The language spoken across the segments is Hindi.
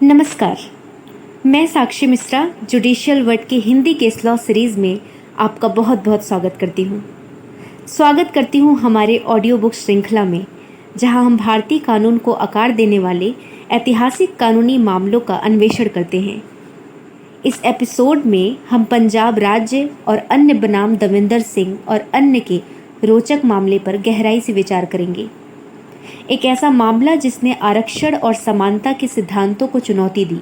नमस्कार। मैं साक्षी मिश्रा जुडिशियल वर्ड की हिंदी केस लॉ सीरीज़ में आपका बहुत बहुत स्वागत करती हूँ हमारे ऑडियो बुक श्रृंखला में, जहाँ हम भारतीय कानून को आकार देने वाले ऐतिहासिक कानूनी मामलों का अन्वेषण करते हैं। इस एपिसोड में हम पंजाब राज्य और अन्य बनाम दविंदर सिंह और अन्य के रोचक मामले पर गहराई से विचार करेंगे। एक ऐसा मामला जिसने आरक्षण और समानता के सिद्धांतों को चुनौती दी।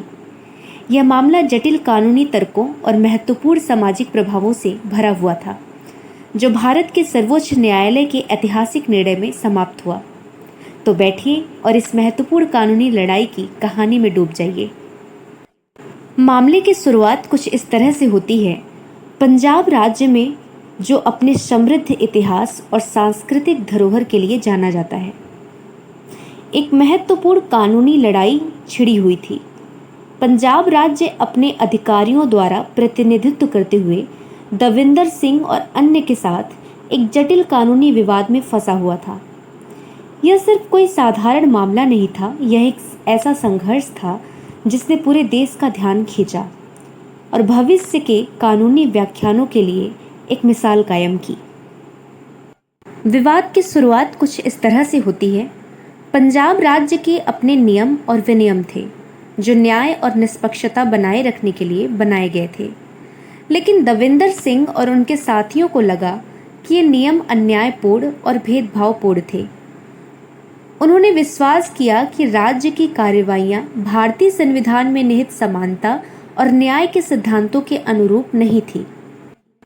यह मामला जटिल कानूनी तर्कों और महत्वपूर्ण सामाजिक प्रभावों से भरा हुआ था, जो भारत के सर्वोच्च न्यायालय के ऐतिहासिक निर्णय में समाप्त हुआ। तो बैठिए और इस महत्वपूर्ण कानूनी लड़ाई की कहानी में डूब जाइए। मामले की शुरुआत कुछ इस तरह से होती है। पंजाब राज्य में, जो अपने समृद्ध इतिहास और सांस्कृतिक धरोहर के लिए जाना जाता है, एक महत्वपूर्ण कानूनी लड़ाई छिड़ी हुई थी। पंजाब राज्य अपने अधिकारियों द्वारा प्रतिनिधित्व करते हुए दविंदर सिंह और अन्य के साथ एक जटिल कानूनी विवाद में फंसा हुआ था। यह सिर्फ कोई साधारण मामला नहीं था, यह एक ऐसा संघर्ष था जिसने पूरे देश का ध्यान खींचा और भविष्य के कानूनी व्याख्यानों के लिए एक मिसाल कायम की। विवाद की शुरुआत कुछ इस तरह से होती है। पंजाब राज्य के अपने नियम और विनियम थे, जो न्याय और निष्पक्षता बनाए रखने के लिए बनाए गए थे। लेकिन दविंदर सिंह और उनके साथियों को लगा कि ये नियम अन्यायपूर्ण और भेदभावपूर्ण थे। उन्होंने विश्वास किया कि राज्य की कार्रवाइयाँ भारतीय संविधान में निहित समानता और न्याय के सिद्धांतों के अनुरूप नहीं थी।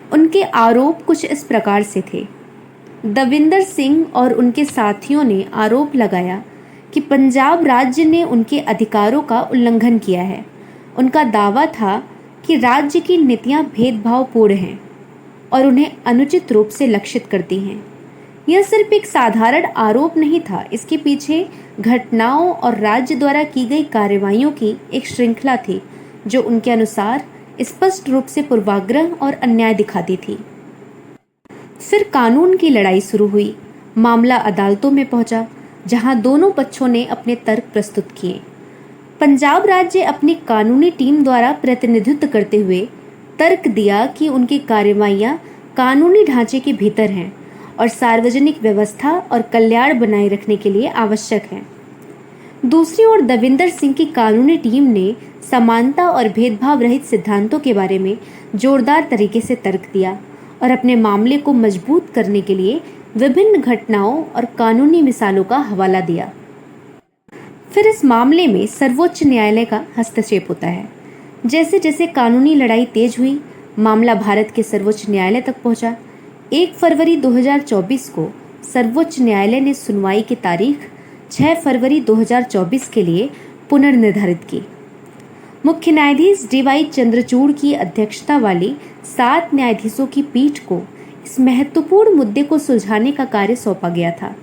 उनके आरोप कुछ इस प्रकार से थे। दविंदर सिंह और उनके साथियों ने आरोप लगाया कि पंजाब राज्य ने उनके अधिकारों का उल्लंघन किया है। उनका दावा था कि राज्य की नीतियां भेदभावपूर्ण हैं और उन्हें अनुचित रूप से लक्षित करती हैं। यह सिर्फ एक साधारण आरोप नहीं था, इसके पीछे घटनाओं और राज्य द्वारा की गई कार्रवाइयों की एक श्रृंखला थी, जो उनके अनुसार स्पष्ट रूप से पूर्वाग्रह और अन्याय दिखाती थी। फिर कानून की लड़ाई शुरू हुई। मामला अदालतों में पहुंचा, जहां दोनों पक्षों ने अपने तर्क प्रस्तुत किए। पंजाब राज्य अपनी कानूनी टीम द्वारा प्रतिनिधित्व करते हुए तर्क दिया कि उनकी कार्रवाइयां कानूनी ढांचे के भीतर हैं और सार्वजनिक व्यवस्था और कल्याण बनाए रखने के लिए आवश्यक हैं। दूसरी ओर दविंदर सिंह की कानूनी टीम ने समानता और भेदभाव रहित सिद्धांतों के बारे में जोरदार तरीके से तर्क दिया और अपने मामले को मजबूत करने के लिए विभिन्न घटनाओं और कानूनी मिसालों का हवाला दिया। फिर इस मामले में सर्वोच्च न्यायालय का हस्तक्षेप होता है। जैसे जैसे कानूनी लड़ाई तेज हुई, मामला भारत के सर्वोच्च न्यायालय तक पहुंचा। 1 फरवरी 2024 को सर्वोच्च न्यायालय ने सुनवाई की तारीख 6 फरवरी 2024 के लिए पुनर्निर्धारित की। मुख्य न्यायाधीश डी.वाई. चंद्रचूड़ की अध्यक्षता वाली 7 न्यायाधीशों की पीठ को इस महत्वपूर्ण मुद्दे को सुलझाने का कार्य सौंपा गया था।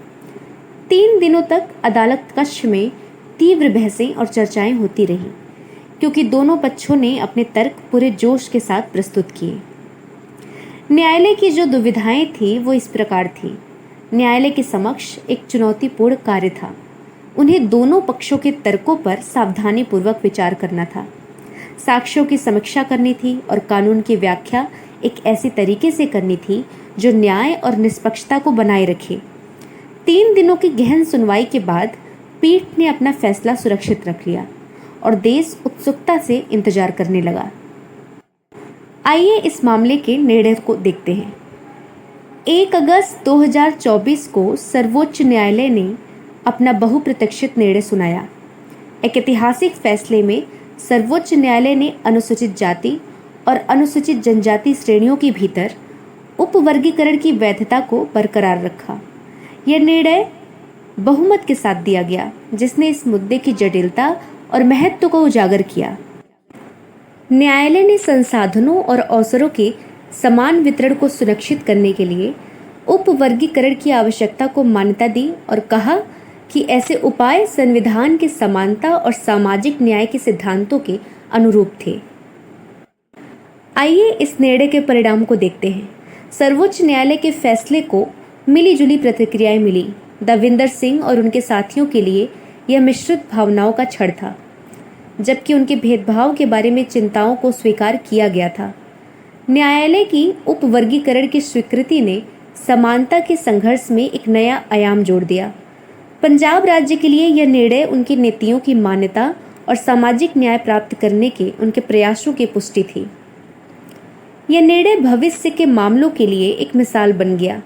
3 दिनों तक अदालत कक्ष में तीव्र बहसें और चर्चाएं होती रहीं, क्योंकि दोनों पक्षों ने अपने तर्क पूरे जोश के साथ प्रस्तुत किए। न्यायालय की जो दुविधाएं थी वो इस प्रकार थी। न्यायालय के समक्ष एक चुनौतीपूर्ण कार्य था। उन्हें दोनों पक्षों के तर्कों पर सावधानीपूर्वक विचार करना था, साक्ष्यों की समीक्षा करनी थी और कानून की व्याख्या एक ऐसी तरीके से करनी थी जो न्याय और निष्पक्षता को बनाए रखे। 3 दिनों की गहन सुनवाई के बाद पीठ ने अपना फैसला सुरक्षित रख लिया और देश उत्सुकता से इंतजार करने लगा। आइए इस मामले के निर्णय को देखते हैं। 1 अगस्त 2024 को सर्वोच्च न्यायालय ने अपना बहुप्रतीक्षित निर्णय सुनाया। एक ऐतिहासिक फैसले में सर्वोच्च न्यायालय ने अनुसूचित जाति और अनुसूचित जनजाति श्रेणियों के भीतर उपवर्गीकरण की वैधता को बरकरार रखा। यह निर्णय बहुमत के साथ दिया गया, जिसने इस मुद्दे की जटिलता और महत्व को उजागर किया। न्यायालय ने संसाधनों और अवसरों के समान वितरण को सुनिश्चित करने के लिए उपवर्गीकरण की आवश्यकता को मान्यता दी और कहा कि ऐसे उपाय संविधान के समानता और सामाजिक न्याय के सिद्धांतों के अनुरूप थे। आइए इस निर्णय के परिणाम को देखते हैं। सर्वोच्च न्यायालय के फैसले को मिलीजुली प्रतिक्रियाएं मिली। दविंदर सिंह और उनके साथियों के लिए यह मिश्रित भावनाओं का क्षण था। जबकि उनके भेदभाव के बारे में चिंताओं को स्वीकार किया गया था। न्यायालय की उपवर्गीकरण की स्वीकृति ने समानता के संघर्ष में एक नया आयाम जोड़ दिया। पंजाब राज्य के लिए यह निर्णय उनकी नीतियों की मान्यता और सामाजिक न्याय प्राप्त करने के उनके प्रयासों की पुष्टि थी। यह निर्णय भविष्य के मामलों के लिए एक मिसाल बन गया।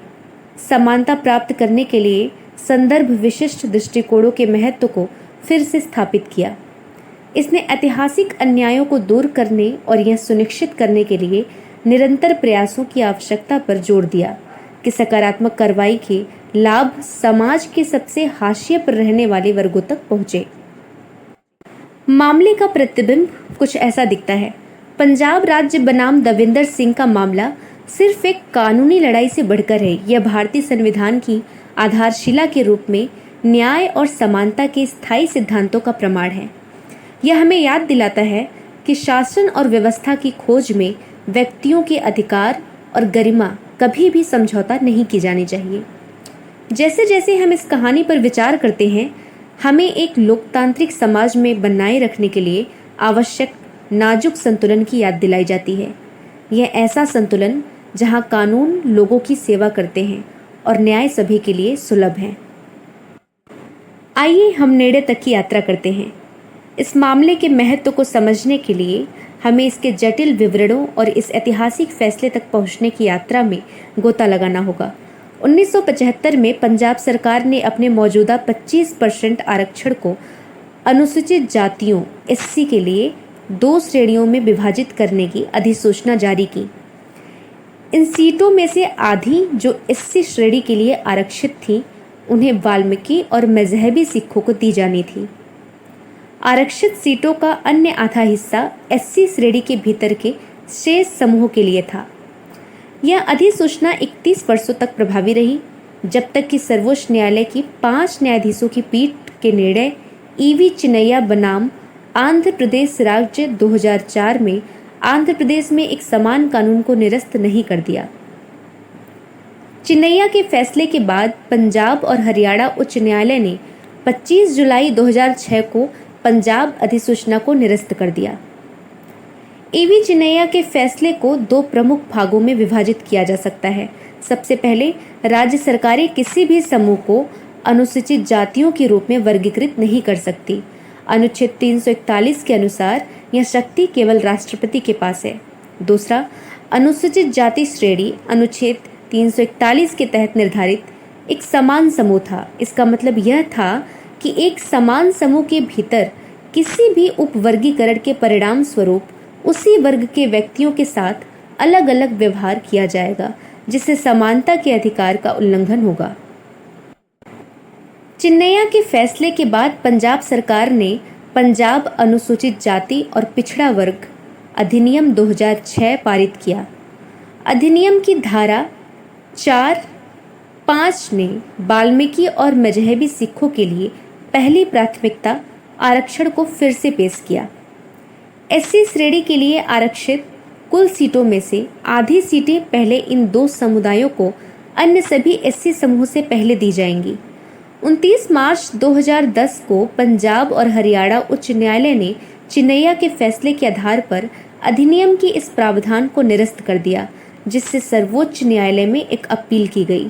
समानता प्राप्त करने के लिए संदर्भ विशिष्ट दृष्टिकोणों के महत्व को फिर से स्थापित किया। इसने ऐतिहासिक अन्यायों को दूर करने और यह सुनिश्चित करने के लिए निरंतर प्रयासों की आवश्यकता पर जोर दिया कि सकारात्मक कार्रवाई के लाभ समाज के सबसे हाशिए पर रहने वाले वर्गों तक पहुंचे। मामले का प्रतिबिंब कुछ ऐसा दिखता है। पंजाब राज्य बनाम दविंदर सिंह का मामला सिर्फ एक कानूनी लड़ाई से बढ़कर है। यह भारतीय संविधान की आधारशिला के रूप में न्याय और समानता के स्थायी सिद्धांतों का प्रमाण है। यह हमें याद दिलाता है कि शासन और व्यवस्था की खोज में व्यक्तियों के अधिकार और गरिमा कभी भी समझौता नहीं की जानी चाहिए। जैसे जैसे हम इस कहानी पर विचार करते हैं, हमें एक लोकतांत्रिक समाज में बनाए रखने के लिए आवश्यक नाजुक संतुलन की याद दिलाई जाती है। यह ऐसा संतुलन जहां कानून लोगों की सेवा करते हैं और न्याय सभी के लिए सुलभ है। आइए हम निर्णय तक की यात्रा करते हैं। इस मामले के महत्व को समझने के लिए हमें इसके जटिल विवरणों और इस ऐतिहासिक फैसले तक पहुंचने की यात्रा में गोता लगाना होगा। 1975 में पंजाब सरकार ने अपने मौजूदा 25% आरक्षण को अनुसूचित जातियों एससी के लिए 2 श्रेणियों में विभाजित करने की अधिसूचना जारी की। इन सीटों में से आधी जो एससी श्रेणी के लिए आरक्षित थी, उन्हें वाल्मीकि और मजहबी सिखों को दी जानी थी। आरक्षित सीटों का अन्य आधा हिस्सा एससी श्रेणी के भीतर के शेष समूहों के लिए था। यह अधिसूचना 31 वर्षों तक प्रभावी रही, जब तक कि सर्वोच्च न्यायालय की 5 न्यायाधीशों की पीठ के निर्णय ईवी चिन्नैया बनाम आंध्र प्रदेश राज्य 2004 में आंध्र प्रदेश में एक समान कानून को निरस्त नहीं कर दिया। चिन्नैया के फैसले के बाद पंजाब और हरियाणा उच्च न्यायालय ने 25 जुलाई 2006 को पंजाब अधिसूचना को निरस्त कर दिया। ईवी चिन्नैया के फैसले को 2 प्रमुख भागों में विभाजित किया जा सकता है। सबसे पहले, राज्य सरकारें किसी भी समूह को अनुसूचित जातियों के रूप में वर्गीकृत नहीं कर सकती। अनुच्छेद 341 के अनुसार यह शक्ति केवल राष्ट्रपति के पास है। दूसरा, अनुसूचित जाति श्रेणी अनुच्छेद 341 के तहत निर्धारित एक समान समूह था। इसका मतलब यह था कि एक समान समूह के भीतर किसी भी उपवर्गीकरण के परिणाम स्वरूप उसी वर्ग के व्यक्तियों के साथ अलग अलग व्यवहार किया जाएगा, जिससे समानता के अधिकार का उल्लंघन होगा। चिन्नैया के फैसले के बाद पंजाब सरकार ने पंजाब अनुसूचित जाति और पिछड़ा वर्ग अधिनियम 2006 पारित किया। अधिनियम की धारा 4(5) ने वाल्मीकि और मजहबी सिखों के लिए पहली प्राथमिकता आरक्षण को फिर से पेश किया। एससी श्रेणी के लिए आरक्षित कुल सीटों में से आधी सीटें पहले इन 2 समुदायों को अन्य सभी एससी समूह से पहले दी जाएंगी। 29 मार्च 2010 को पंजाब और हरियाणा उच्च न्यायालय ने चिन्नैया के फैसले के आधार पर अधिनियम की इस प्रावधान को निरस्त कर दिया, जिससे सर्वोच्च न्यायालय में एक अपील की गई।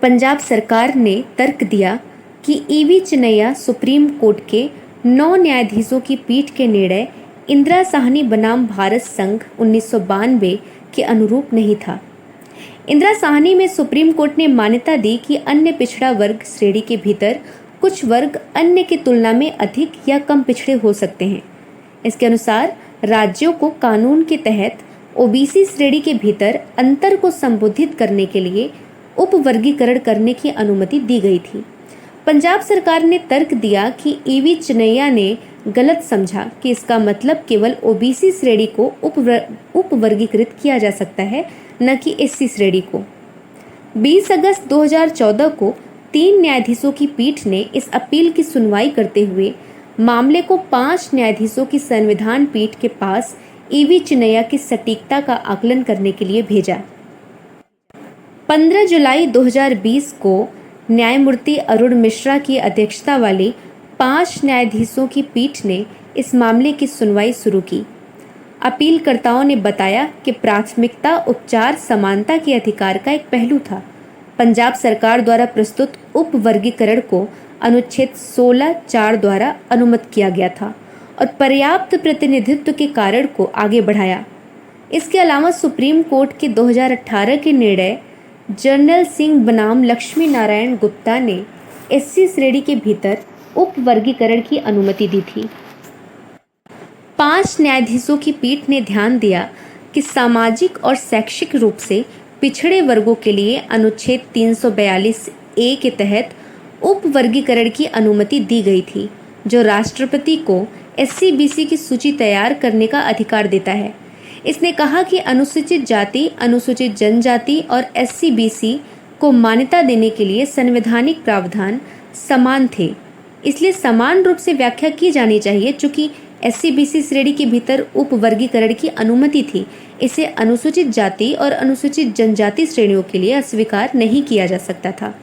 पंजाब सरकार ने तर्क दिया कि ईवी चिन्नैया सुप्रीम कोर्ट के 9 न्यायाधीशों की पीठ के निर्णय इंदिरा साहनी बनाम भारत संघ 1992 के अनुरूप नहीं था। इंदिरा साहनी में सुप्रीम कोर्ट ने मान्यता दी कि अन्य पिछड़ा वर्ग श्रेणी के भीतर कुछ वर्ग अन्य की तुलना में अधिक या कम पिछड़े हो सकते हैं। इसके अनुसार राज्यों को कानून के तहत ओबीसी श्रेणी के भीतर अंतर को संबोधित करने के लिए उपवर्गीकरण करने की अनुमति दी गई थी। पंजाब सरकार ने तर्क दिया कि ईवी चिन्नैया ने गलत समझा कि इसका मतलब केवल ओबीसी श्रेणी को उपवर्गीकृत किया जा सकता है, न कि एससी श्रेणी को। 20 अगस्त 2014 को 3 न्यायाधीशों की पीठ ने इस अपील की सुनवाई करते हुए मामले को 5 न्यायाधीशों की संविधान पीठ के पास ईवी चिन्नैया की सटीकता का आकलन करने के लिए भेजा। 15 जुलाई 2020 को न्यायमूर्ति अरुण मिश्रा की अध्यक्षता वाली 5 न्यायाधीशों की पीठ ने इस मामले की सुनवाई शुरू की। अपीलकर्ताओं ने बताया कि प्राथमिकता उपचार समानता के अधिकार का एक पहलू था। पंजाब सरकार द्वारा प्रस्तुत उप वर्गीकरण को अनुच्छेद 16(4) द्वारा अनुमत किया गया था और पर्याप्त प्रतिनिधित्व के कारण को आगे बढ़ाया। इसके अलावा सुप्रीम कोर्ट के 2018 के निर्णय जनरल सिंह बनाम लक्ष्मी नारायण गुप्ता ने एससी श्रेणी के भीतर उप वर्गीकरण की अनुमति दी थी। 5 न्यायाधीशों की पीठ ने ध्यान दिया कि सामाजिक और शैक्षिक रूप से पिछड़े वर्गों के लिए अनुच्छेद 342(a) के तहत उप वर्गीकरण की अनुमति दी गई थी, जो राष्ट्रपति को एससी/बीसी की सूची तैयार करने का अधिकार देता है। इसने कहा कि अनुसूचित जाति, अनुसूचित जनजाति और एससी/बीसी को मान्यता देने के लिए संवैधानिक प्रावधान समान थे, इसलिए समान रूप से व्याख्या की जानी चाहिए। चूंकि एससी/बीसी श्रेणी के भीतर उप वर्गीकरण की अनुमति थी, इसे अनुसूचित जाति और अनुसूचित जनजाति श्रेणियों के लिए अस्वीकार नहीं किया जा सकता था।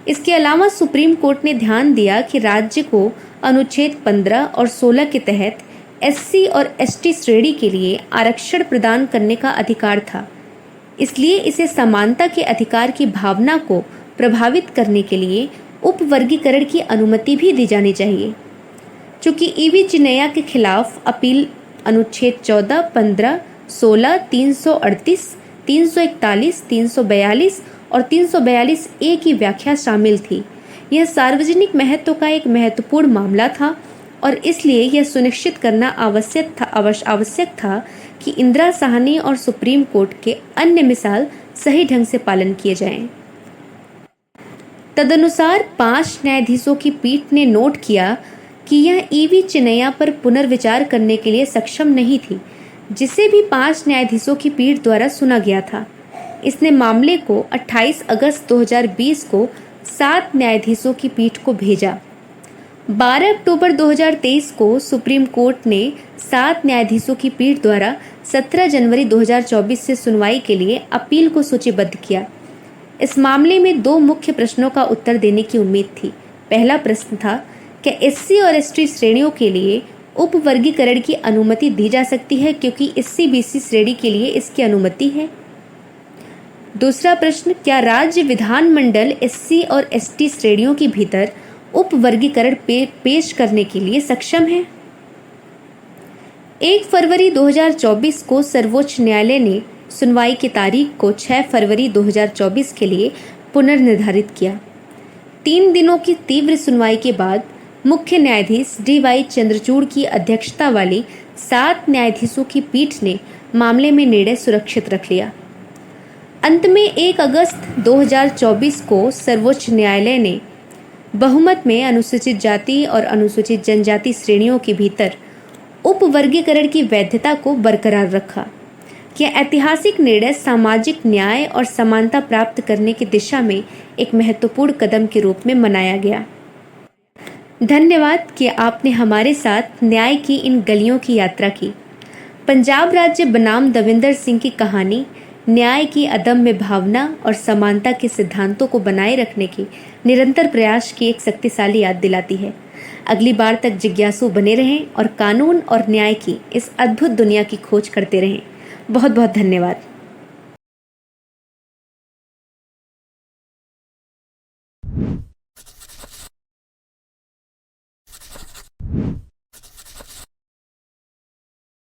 इसके अलावा सुप्रीम कोर्ट ने ध्यान दिया कि राज्य को अनुच्छेद 15 और 16 के तहत एससी और एसटी श्रेणी के लिए आरक्षण प्रदान करने का अधिकार था, इसलिए इसे समानता के अधिकार की भावना को प्रभावित करने के लिए उप वर्गीकरण की अनुमति भी दी जानी चाहिए। चूंकि ईवी चिन्नैया के खिलाफ अपील अनुच्छेद 14, 15, 16, 338, 341, 342 और 342(a) की व्याख्या शामिल थी, यह सार्वजनिक महत्व का एक महत्वपूर्ण मामला था और इसलिए यह सुनिश्चित करना आवश्यक था कि इंदिरा साहनी और सुप्रीम कोर्ट के अन्य मिसाल सही ढंग से पालन किए जाएं। तदनुसार 5 न्यायाधीशों की पीठ ने नोट किया कि यह ईवी चिन्नैया पर पुनर्विचार करने के लिए सक्षम नहीं थी, जिसे भी 5 न्यायाधीशों की पीठ द्वारा सुना गया था। इसने मामले को 28 अगस्त 2020 को 7 न्यायाधीशों की पीठ को भेजा। 12 अक्टूबर 2023 को सुप्रीम कोर्ट ने 7 न्यायाधीशों की पीठ द्वारा 17 जनवरी 2024 से सुनवाई के लिए अपील को सूचीबद्ध किया। इस मामले में 2 मुख्य प्रश्नों का उत्तर देने की उम्मीद थी। पहला प्रश्न था, क्या एससी और एसटी श्रेणियों के लिए उप वर्गीकरण की अनुमति दी जा सकती है क्योंकि एससी/बीसी श्रेणी के लिए इसकी अनुमति है। दूसरा प्रश्न, क्या राज्य विधानमंडल एससी और एसटी श्रेणियों के भीतर उप वर्गीकरण पेश करने के लिए सक्षम है। 1 फरवरी 2024 को सर्वोच्च न्यायालय ने सुनवाई की तारीख को 6 फरवरी 2024 के लिए पुनर्निर्धारित किया। 3 दिनों की तीव्र सुनवाई के बाद मुख्य न्यायाधीश डी.वाई. चंद्रचूड़ की अध्यक्षता वाली 7 न्यायाधीशों की पीठ ने मामले में निर्णय सुरक्षित रख लिया। अंत में 1 अगस्त 2024 को सर्वोच्च न्यायालय ने बहुमत में अनुसूचित जाति और अनुसूचित जनजाति श्रेणियों के भीतर उप वर्गीकरण की वैधता को बरकरार रखा। यह ऐतिहासिक निर्णय सामाजिक न्याय और समानता प्राप्त करने की दिशा में एक महत्वपूर्ण कदम के रूप में मनाया गया। धन्यवाद कि आपने हमारे साथ न्याय की इन गलियों की यात्रा की। पंजाब राज्य बनाम दविंदर सिंह की कहानी न्याय की अदम्य भावना और समानता के सिद्धांतों को बनाए रखने की निरंतर प्रयास की एक शक्तिशाली याद दिलाती है। अगली बार तक जिज्ञासु बने रहें और कानून और न्याय की इस अद्भुत दुनिया की खोज करते रहें। बहुत बहुत धन्यवाद।